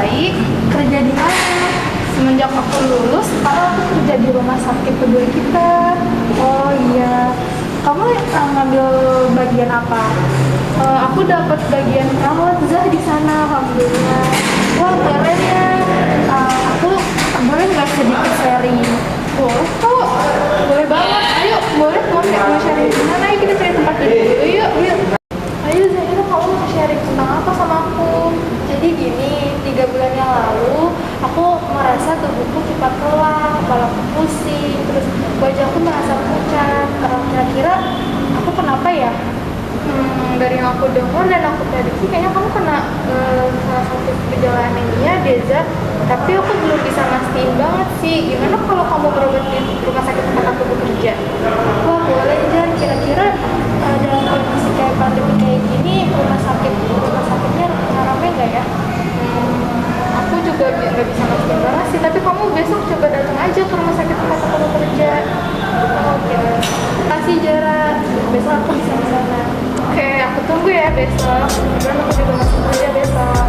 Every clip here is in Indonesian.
baik. Kerja di mana? Semenjak aku lulus, sekarang aku kerja di rumah sakit peduli kita. Oh iya, kamu ngambil bagian apa? Aku dapat bagian perawat Zah di sana, alhamdulillah. Wah keren ya. Aku boleh nggak sedikit sharing? Boleh kok, boleh banget. Ayo, boleh mau sharing di mana? Ayo kita cari tempat dulu. Yuk, yuk. Ayo Zahira, kamu mau sharing tentang apa sama aku? Jadi gini, 3 bulan yang lalu aku merasa tubuhku cepat lelah, kepalaku pusing, terus wajahku merasa pucat. Kira-kira aku kenapa ya? Dari yang aku dengar dan aku prediksi kayaknya kamu kena salah satu gejala anemia, Deza. Tapi aku belum bisa mastiin banget sih. Gimana kalau kamu berobat di rumah sakit tempat aku bekerja? Wah boleh Jan. Kira-kira dalam kondisi kayak pandemi kayak gini, rumah sakitnya rame nggak ya? Aku juga nggak bisa mastiin banget sih. Tapi kamu besok coba datang aja ke rumah sakit tempat aku bekerja. Oke. Kasih jarak. Besok aku bisa di sana. Oke, aku tunggu ya besok. Kemudian aku juga masuk kerja besok.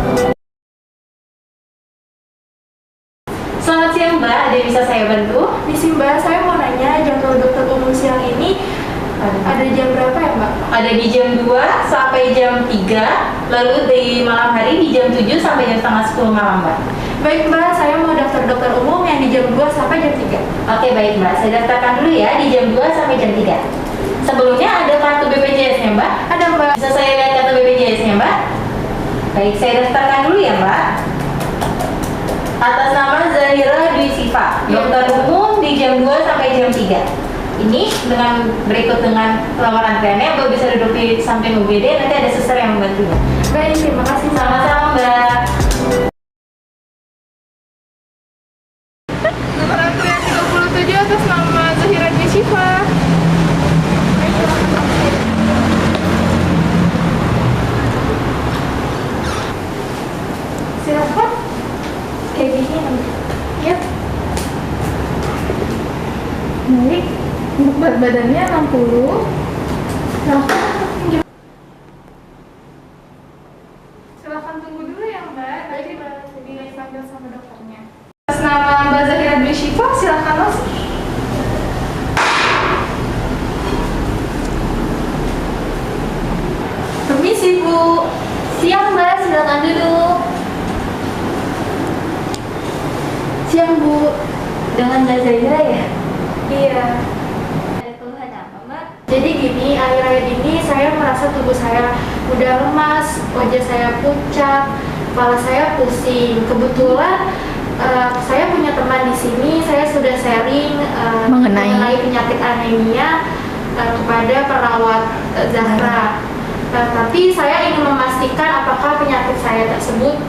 Selamat siang Mbak, ada yang bisa saya bantu? Misi Mbak, saya mau nanya jadwal dokter umum siang ini ada jam berapa ya Mbak? Ada di jam 2 sampai jam 3, lalu di malam hari di jam 7 sampai jam setengah 10 malam Mbak. Baik Mbak, saya mau daftar dokter umum yang di jam 2 sampai jam 3. Oke baik Mbak, saya daftarkan dulu ya di jam 2 sampai jam 3. Sebelumnya ada kartu BPJS-nya Mbak? Ada Mbak. Bisa saya lihat kartu BPJS-nya Mbak? Baik, saya daftarkan dulu ya Mbak. Atas nama Zahira Dwi Siva, dokter umum di jam 2 sampai jam 3. Ini berikut dengan lamaran kliennya, Mbak bisa duduk di samping UGD, nanti ada suster yang membantunya. Baik, terima kasih. Sama-sama Mbak. Nomor antrian 37 atas nama Zahira Dwi Siva. Silakan. Kayak gini nanti. Yap. Baik. Berat badannya 60. Silakan tunggu dulu ya Mbak. Tadi dipanggil sama dokternya. Atas nama Mbak Zahira Dwi Siva, silakan masuk. Permisi Bu. Siang Mbak, silakan duduk. Siang Bu. Dengan Mbak Zahira ya? Iya. Ada keluhan apa Mbak? Jadi gini, akhir-akhir ini saya merasa tubuh saya udah lemas, wajah saya pucat, kepala saya pusing. Kebetulan saya punya teman di sini, saya sudah sharing mengenai penyakit anemia kepada perawat Zahra. Tapi saya ingin memastikan apakah penyakit saya tersebut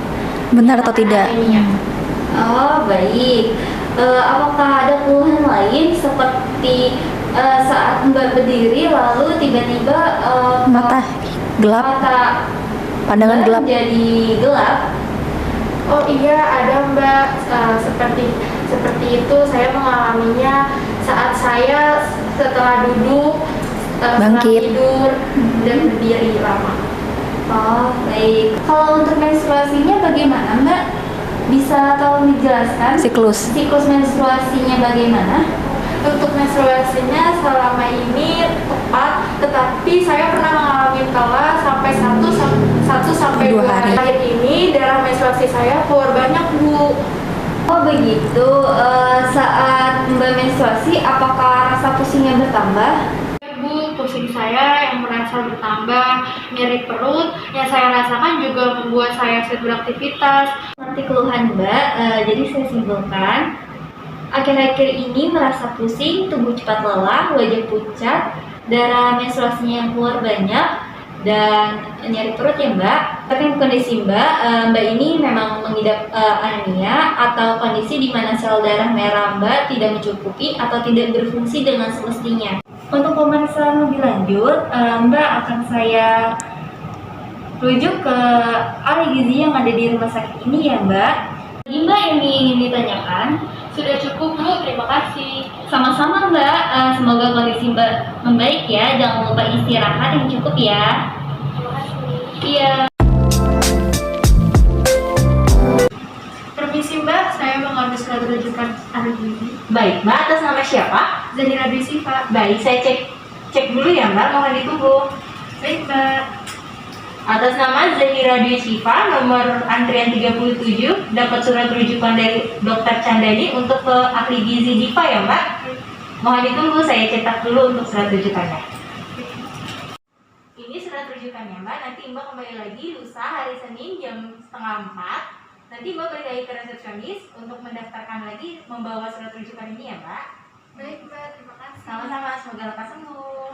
benar atau tidak. Anemia. Oh baik. Apakah ada keluhan lain seperti saat Mbak berdiri lalu tiba-tiba Mata gelap, mata pandangan Mbak gelap. jadi gelap? Oh iya ada Mbak, seperti itu saya mengalaminya saat saya setelah duduk, setelah Bangkit. tidur dan berdiri lama. Oh baik. Kalau untuk menstruasinya bagaimana Mbak? Bisa tolong dijelaskan Siklus. menstruasinya bagaimana? Untuk menstruasinya selama ini tepat, tetapi saya pernah mengalami telat sampai 1 sampai 2 2 hari. Akhir ini darah menstruasi saya keluar banyak Bu. Oh begitu. Saat Mbak menstruasi, apakah rasa pusingnya bertambah? Bu, pusing saya yang merasa bertambah, nyeri perut, yang saya rasakan juga membuat saya sulit beraktivitas. Seperti keluhan Mbak, jadi saya simpulkan. Akhir-akhir ini merasa pusing, tubuh cepat lelah, wajah pucat, darah menstruasinya yang keluar banyak, dan nyeri perut ya Mbak. Tapi kondisi Mbak ini memang mengidap anemia atau kondisi di mana sel darah merah Mbak tidak mencukupi atau tidak berfungsi dengan semestinya. Untuk pemeriksaan lebih lanjut, Mbak akan saya rujuk ke ahli gizi yang ada di rumah sakit ini ya Mbak. Jadi Mbak yang ingin ditanyakan? Sudah cukup Bu, terima kasih. Sama-sama Mbak, semoga kondisi Mbak membaik ya. Jangan lupa istirahat yang cukup ya. Terima kasih. Iya. saya mengambil surat rujukan ahli gizi. Baik, Mbak, atas nama siapa? Zahira Dwi Pak. Baik, saya cek dulu ya, Mbak, mohon ditunggu. Baik, Mbak. Atas nama Zahira Dwi Siva, nomor antrian 37, dapat surat rujukan dari Dokter Chandani untuk ke ahli gizi Diva ya, Mbak? Mohon ditunggu, saya cetak dulu untuk surat rujukannya. Ini surat rujukannya, Mbak. Nanti Mbak kembali lagi lusa hari Senin jam setengah 4. Nanti Mbak balik lagi ke resepsionis untuk mendaftarkan lagi membawa surat rujukan ini ya, Mbak. Baik, Mbak. Terima kasih. Sama-sama, semoga lekas sembuh.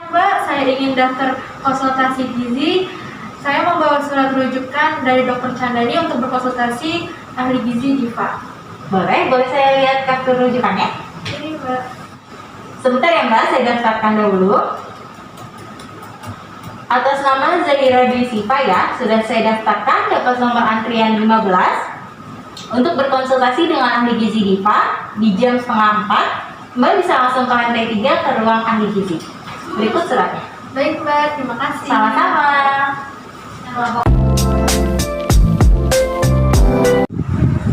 Mbak, saya ingin daftar konsultasi gizi. Saya membawa surat rujukan dari Dokter Chandani untuk berkonsultasi ahli gizi Diva. Boleh saya lihat kartu rujukannya? Ini, Mbak. Sebentar ya, Mbak, saya daftarkan dulu. Atas nama Zahira Dwi Siva ya, sudah saya daftarkan, dapat nomor antrian 15 untuk berkonsultasi dengan ahli gizi Diva di jam setengah 4. Mbak bisa langsung ke lantai 3 ke ruang ahli gizi. Berikut suratnya. Baik, Mbak. Terima kasih. Sama-sama.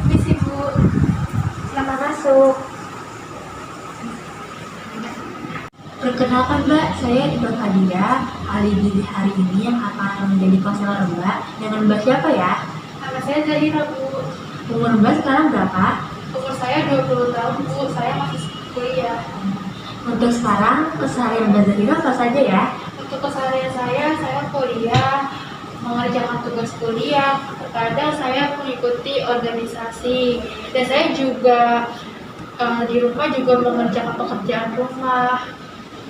Misi, Bu. Selamat masuk. Perkenalkan Mbak, saya Mbak Fadia, ahli gizi hari ini yang akan menjadi konselor Mbak. Dengan Mbak siapa ya? Nama saya Zahira, Bu. Umur Mbak sekarang berapa? Umur saya 20 tahun, Bu. Saya masih kuliah. Untuk sekarang, keseharian Mbak Zahira apa saja ya? Untuk keseharian saya kuliah, mengerjakan tugas kuliah. Terkadang saya mengikuti organisasi. Dan saya juga di rumah juga mengerjakan pekerjaan rumah.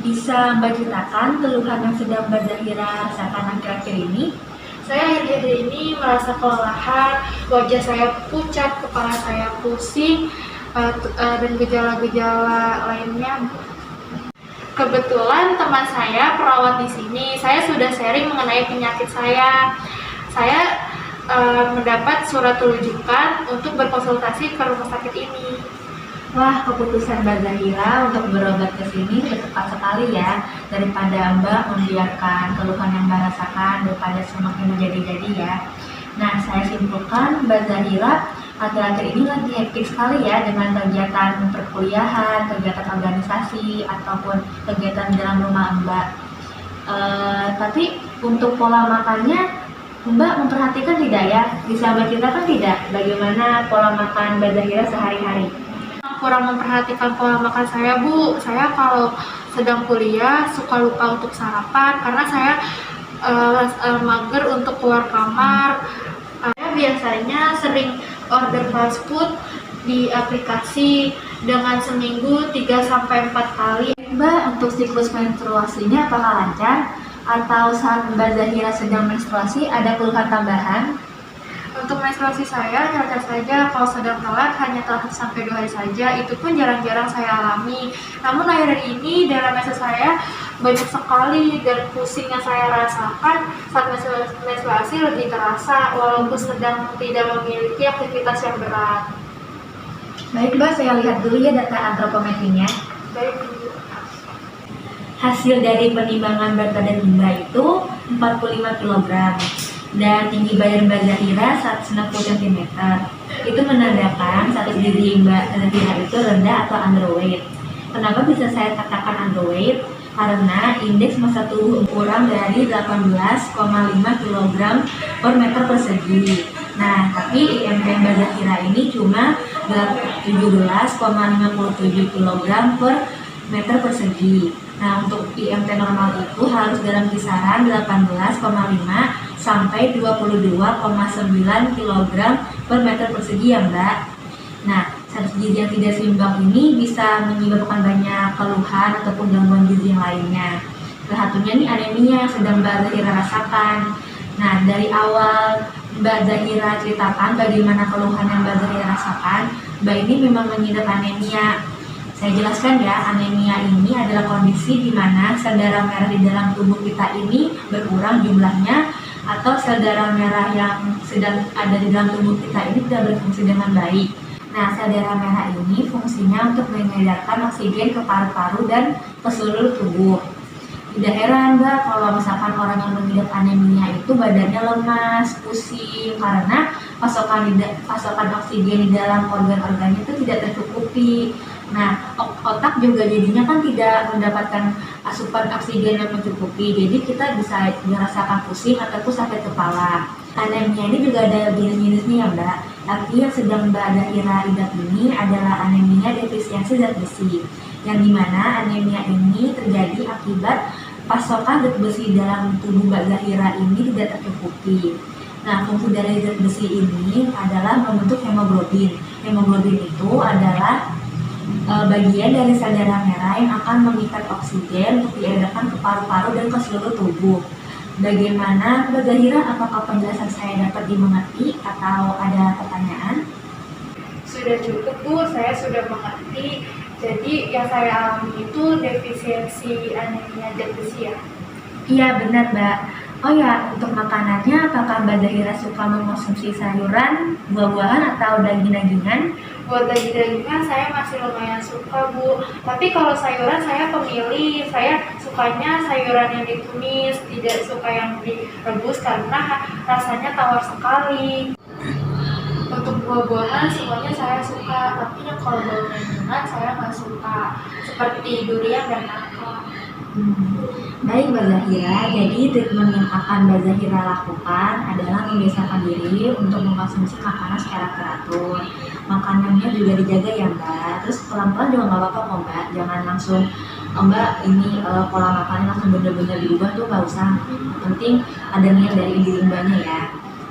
Bisa Mbak ceritakan keluhan yang sedang Mbak Zahira rasakan akhir-akhir ini? Saya akhir-akhir ini merasa kelelahan, wajah saya pucat, kepala saya pusing, dan gejala-gejala lainnya. Kebetulan teman saya perawat di sini, saya sudah sharing mengenai penyakit saya. Saya mendapat surat rujukan untuk berkonsultasi ke rumah sakit ini. Wah, keputusan Mbak Zahira untuk berobat ke sini tepat sekali ya, daripada Mbak membiarkan keluhan yang Mbak rasakan daripada semakin menjadi-jadi ya. Nah, saya simpulkan Mbak Zahira akhir-akhir ini lagi hektik sekali ya dengan kegiatan perkuliahan, kegiatan organisasi, ataupun kegiatan dalam rumah Mbak. Tapi untuk pola makannya, Mbak memperhatikan tidak ya? Bisa Mbak ceritakan tidak bagaimana pola makan Mbak Zahira sehari-hari? Kurang memperhatikan pola makan saya, Bu. Saya kalau sedang kuliah suka lupa untuk sarapan karena saya mager untuk keluar kamar. Saya biasanya sering order fast food di aplikasi dengan seminggu 3-4 kali. Mbak, untuk siklus menstruasinya apakah lancar? Atau saat Mbak Zahira sedang menstruasi ada keluhan tambahan? Untuk menstruasi saya lancar saja, kalau sedang telat hanya telat sampai 2 hari saja, itu pun jarang-jarang saya alami. Namun akhir-akhir ini dalam menstruasi saya banyak sekali dan pusing yang saya rasakan saat menstruasi lebih terasa walaupun sedang tidak memiliki aktivitas yang berat. Baik Mbak, saya lihat dulu ya data antropometrinya. Baik, Bu. Hasil dari penimbangan berat badan Mbak itu 45 kg dan tinggi badan Mbak Zahira 160 cm. Itu menandakan status gizi Mbak Zahira itu rendah atau underweight. Kenapa bisa saya katakan underweight? Karena indeks massa tubuh kurang dari 18,5 kg per meter persegi. Nah, tapi IMT Mbak Zahira ini cuma 17,57 kg per meter persegi. Nah, untuk IMT normal itu harus dalam kisaran 18,5 sampai 22,9 kg per meter persegi ya Mbak. Nah, status gizi yang tidak seimbang ini bisa menyebabkan banyak keluhan ataupun gangguan gizi yang lainnya. Salah satunya nih anemia yang sedang Mbak Zahira rasakan. Nah, dari awal Mbak Zahira ceritakan bagaimana keluhan yang Mbak Zahira rasakan, Mbak ini memang mengidap anemia. Saya jelaskan ya, anemia ini adalah kondisi di mana sel darah merah di dalam tubuh kita ini berkurang jumlahnya, atau sel darah merah yang sedang ada di dalam tubuh kita ini tidak berfungsi dengan baik. Nah, sel darah merah ini fungsinya untuk mengedarkan oksigen ke paru-paru dan ke seluruh tubuh. Tidak heran Mbak kalau misalkan orang yang mengidap anemia itu badannya lemas, pusing karena pasokan oksigen di dalam organ-organnya itu tidak tercukupi. Nah, otak juga jadinya kan tidak mendapatkan asupan oksigen yang mencukupi. Jadi kita bisa merasakan pusing ataupun sakit kepala. Anemia ini juga ada jenis-jenisnya ya Mbak. Tapi yang sedang Mbak Zahira idap ini adalah anemia defisiensi zat besi, yang dimana anemia ini terjadi akibat pasokan zat besi dalam tubuh Mbak Zahira ini tidak tercukupi. Nah, fungsi dari zat besi ini adalah membentuk hemoglobin. Hemoglobin itu adalah bagian dari sel darah merah yang akan mengikat oksigen untuk diedarkan ke paru-paru dan ke seluruh tubuh. Bagaimana Mbak Zahira, apakah penjelasan saya dapat dimengerti atau ada pertanyaan? Sudah cukup Bu, saya sudah mengerti. Jadi yang saya alami itu defisiensi anemia zat besi ya? Iya benar Mbak. Oh ya, untuk makanannya apakah Mbak Zahira suka mengkonsumsi sayuran, buah-buahan atau daging-dagingan? Buat daging-dagingan saya masih lumayan suka Bu. Tapi kalau sayuran saya pemilih, saya sukanya sayuran yang ditumis, tidak suka yang direbus karena rasanya tawar sekali. Untuk buah-buahan semuanya saya suka, tapi yang kalau bau-bauan saya nggak suka, seperti durian dan nangka. Baik Mbak Zahira, jadi treatment yang akan Mbak Zahira lakukan adalah membiasakan diri untuk mengkonsumsi makanan secara teratur. Makanannya juga dijaga ya Mbak, terus pelan-pelan juga nggak apa-apa kok Mbak, jangan langsung Mbak ini pola makannya langsung bener-bener diubah tuh nggak usah. Yang penting ada niat dari diri Mbaknya ya.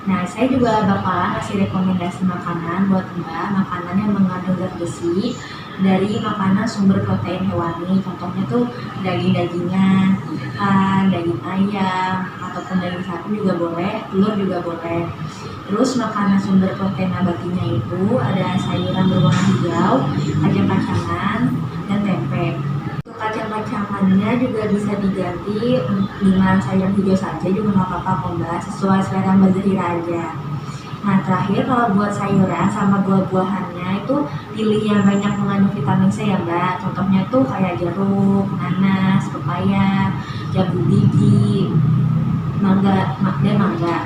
Nah, saya juga bakalan kasih rekomendasi makanan buat Mbak, makanan yang mengandung zat besi dari makanan sumber protein hewani. Contohnya tuh daging-dagingan, ikan, daging ayam, ataupun daging sapi juga boleh, telur juga boleh. Terus makanan sumber protein nabatinya itu ada sayuran berwarna hijau, kacang-kacangan, dan tempe. Kacang-kacangannya juga bisa diganti dengan sayur hijau saja juga nggak apa-apa kok Mbak, sesuai selera Mbak Zahira aja. Nah terakhir kalau buat sayuran sama buah-buahannya itu pilih yang banyak mengandung vitamin C ya Mbak. Contohnya tuh kayak jeruk, nanas, pepaya, jambu biji, mangga dan mangga.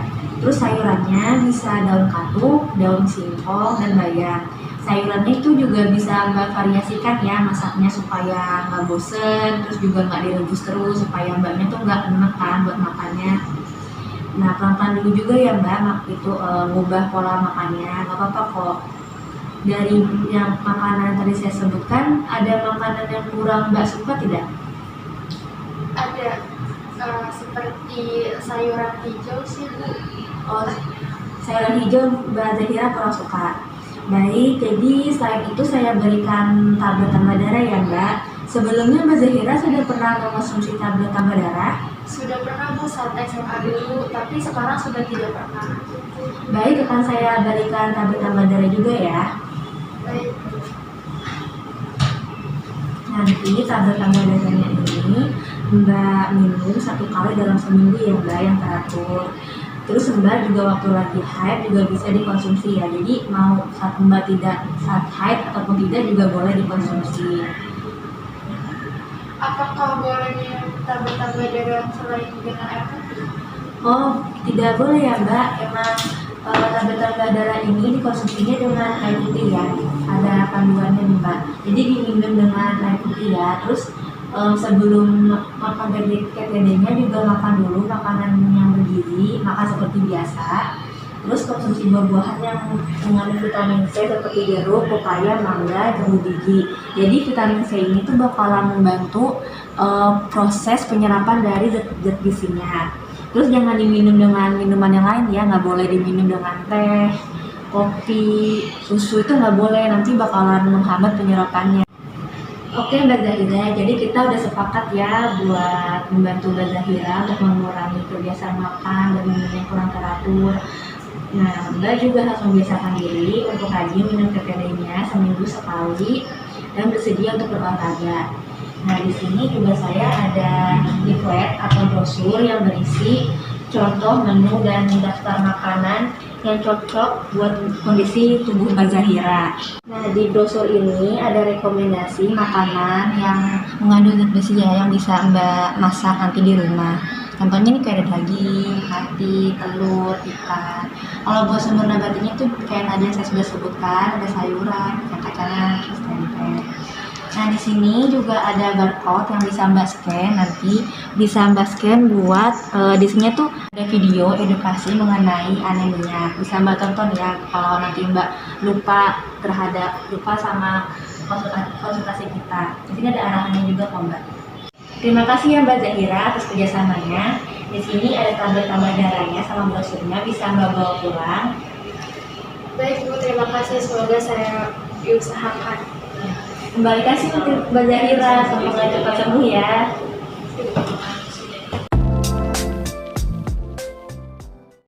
Terus sayurannya bisa daun katuk, daun singkong, dan bayam. Sayurannya itu juga bisa Mbak variasikan ya masaknya supaya nggak bosen, terus juga nggak direbus terus supaya Mbaknya tuh nggak enak kan buat makannya. Nah pelan-pelan dulu juga ya Mbak itu ngubah pola makannya, nggak apa-apa kok. Dari yang makanan tadi saya sebutkan, ada makanan yang kurang Mbak suka tidak? Ada seperti sayuran hijau sih Bu. Oh, sayuran hijau Mbak Zahira kurang suka. Baik, jadi selain itu saya berikan tablet tambah darah ya Mbak. Sebelumnya Mbak Zahira sudah pernah mengkonsumsi tablet tambah darah? Sudah pernah Bu saat SMA dulu, tapi sekarang sudah tidak pernah. Baik, akan saya berikan tablet tambah darah juga ya. Baik. Nanti tablet tambah darahnya ini Mbak minum 1 kali dalam seminggu ya Mbak, yang teratur. Terus Mbak juga waktu lagi haid juga bisa dikonsumsi ya. Jadi mau saat Mbak tidak saat haid ataupun tidak juga boleh dikonsumsi. Apakah boleh minum tablet-tablet darah selain dengan air putih? Oh, tidak boleh ya Mbak. Emang tablet-tablet darah ini dikonsumsinya dengan air putih ya. Ada panduannya nih Mbak. Jadi diminum dengan air putih ya. Terus sebelum makan KTD-nya juga makan dulu makanan yang bergizi, makan seperti biasa. Terus konsumsi buah-buahan yang mengandung vitamin C seperti jeruk, pepaya, mangga, jambu biji. Jadi vitamin C ini tuh bakalan membantu proses penyerapan dari zat gizinya. Terus jangan diminum dengan minuman yang lain ya, nggak boleh diminum dengan teh, kopi, susu itu nggak boleh, nanti bakalan menghambat penyerapannya. Oke Mbak Zahira, jadi kita udah sepakat ya buat membantu Mbak Zahira untuk mengurangi kebiasaan makan dan minum yang kurang teratur. Nah, Mbak juga harus membiasakan diri untuk rajin minum KTD-nya seminggu sekali dan bersedia untuk berolahraga. Nah, di sini juga saya ada leaflet atau brosur yang berisi contoh menu dan daftar makanan yang cocok buat kondisi tubuh Mbak Zahira. Nah, di brosur ini ada rekomendasi makanan yang mengandung zat besi ya, yang bisa Mbak masak nanti di rumah. Contohnya nih kayak ada daging, hati, telur, ikan. Kalau buat sumber nabatinya tuh kayak tadi yang saya sudah sebutkan, ada sayuran, kacang-kacangan, terus tempe. Nah, di sini juga ada barcode yang bisa Mbak scan, nanti bisa Mbak scan buat di sini tuh ada video edukasi mengenai anemia. Bisa Mbak tonton ya kalau nanti Mbak lupa sama konsultasi kita. Di sini ada arahannya juga kok Mbak. Terima kasih ya Mbak Zahira atas kerjasamanya. Di sini ada tabel tambah darahnya sama brosurnya, bisa Mbak bawa pulang. Baik Bu, terima kasih. Semoga saya diusahakan. Kembali kasih Mbak Zahira, semoga cepat sembuh ya.